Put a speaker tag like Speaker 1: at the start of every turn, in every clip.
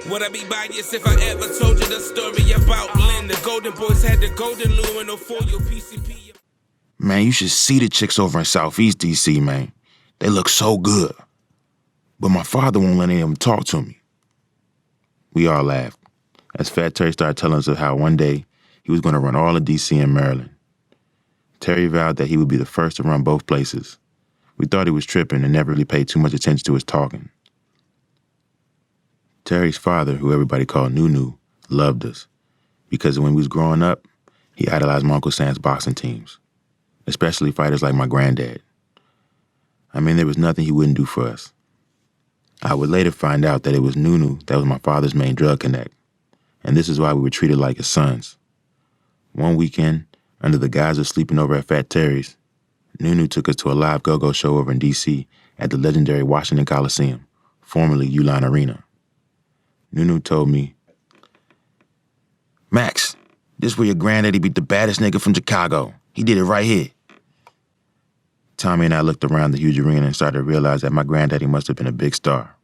Speaker 1: Would I be biased if I ever told you the story about Lynn? The Golden Boys had the golden lure and for your PCP.
Speaker 2: Man, you should see the chicks over in Southeast D.C., man. They look so good. But my father won't let any of them talk to me. We all laughed as Fat Terry started telling us of how one day he was going to run all of D.C. and Maryland. Terry vowed that he would be the first to run both places. We thought he was tripping and never really paid too much attention to his talking. Terry's father, who everybody called Nunu, loved us because when we was growing up, he idolized my Uncle Sam's boxing teams, especially fighters like my granddad. I mean, there was nothing he wouldn't do for us. I would later find out that it was Nunu that was my father's main drug connect, and this is why we were treated like his sons. One weekend, under the guise of sleeping over at Fat Terry's, Nunu took us to a live go-go show over in D.C. at the legendary Washington Coliseum, formerly Uline Arena. Nunu told me, "Max, this where your granddaddy beat the baddest nigga from Chicago. He did it right here." Tommy and I looked around the huge arena and started to realize that my granddaddy must have been a big star.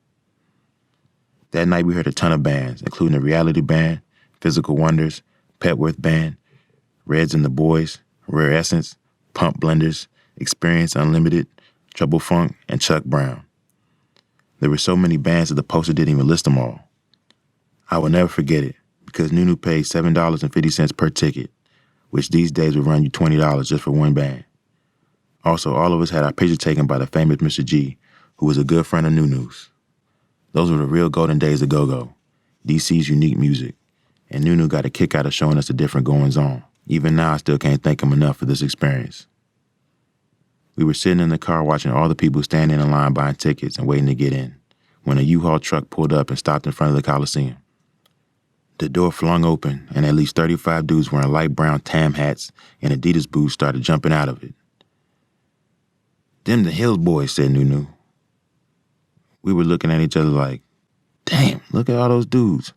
Speaker 2: That night we heard a ton of bands, including the Reality Band, Physical Wonders, Petworth Band, Reds and the Boys, Rare Essence, Pump Blenders, Experience Unlimited, Trouble Funk, and Chuck Brown. There were so many bands that the poster didn't even list them all. I will never forget it because Nunu paid $7.50 per ticket, which these days would run you $20 just for one band. Also, all of us had our picture taken by the famous Mr. G, who was a good friend of Nunu's. Those were the real golden days of go-go, DC's unique music, and Nunu got a kick out of showing us the different goings-on. Even now, I still can't thank him enough for this experience. We were sitting in the car watching all the people standing in line buying tickets and waiting to get in, when a U-Haul truck pulled up and stopped in front of the Coliseum. The door flung open, and at least 35 dudes wearing light brown Tam hats and Adidas boots started jumping out of it. "Them the Hills Boys," said Nunu. We were looking at each other like, damn, look at all those dudes.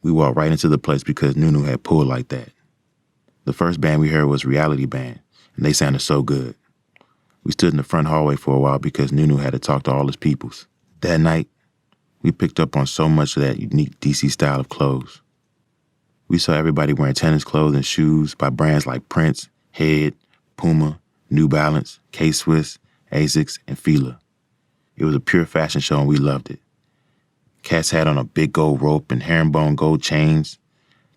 Speaker 2: We walked right into the place because Nunu had pulled like that. The first band we heard was Reality Band, and they sounded so good. We stood in the front hallway for a while because Nunu had to talk to all his peoples. That night, we picked up on so much of that unique DC style of clothes. We saw everybody wearing tennis clothes and shoes by brands like Prince, Head, Puma, New Balance, K-Swiss, Asics, and Fila. It was a pure fashion show and we loved it. Cats had on a big gold rope and herringbone gold chains.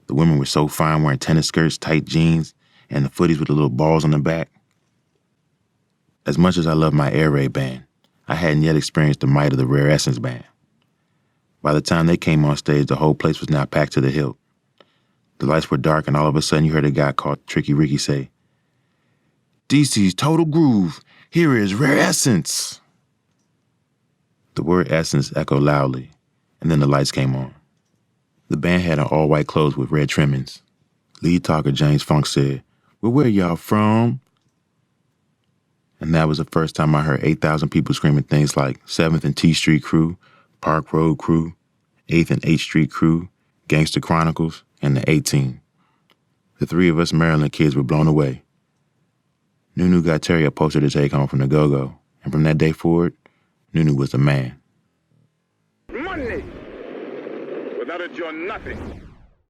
Speaker 2: The women were so fine wearing tennis skirts, tight jeans, and the footies with the little balls on the back. As much as I love my Air Raid band, I hadn't yet experienced the might of the Rare Essence band. By the time they came on stage, the whole place was now packed to the hilt. The lights were dark and all of a sudden you heard a guy called Tricky Ricky say, "DC's Total Groove, here is Rare Essence." The word essence echoed loudly, and then the lights came on. The band had on all-white clothes with red trimmings. Lead talker James Funk said, "Well, where y'all from?" And that was the first time I heard 8,000 people screaming things like 7th and T Street Crew, Park Road Crew, 8th and 8th Street Crew, Gangster Chronicles, and the A-Team. The three of us Maryland kids were blown away. Nunu got Terry a poster to take home from the go-go, and from that day forward, Nunu was the man.
Speaker 3: Money! Without it, you're nothing.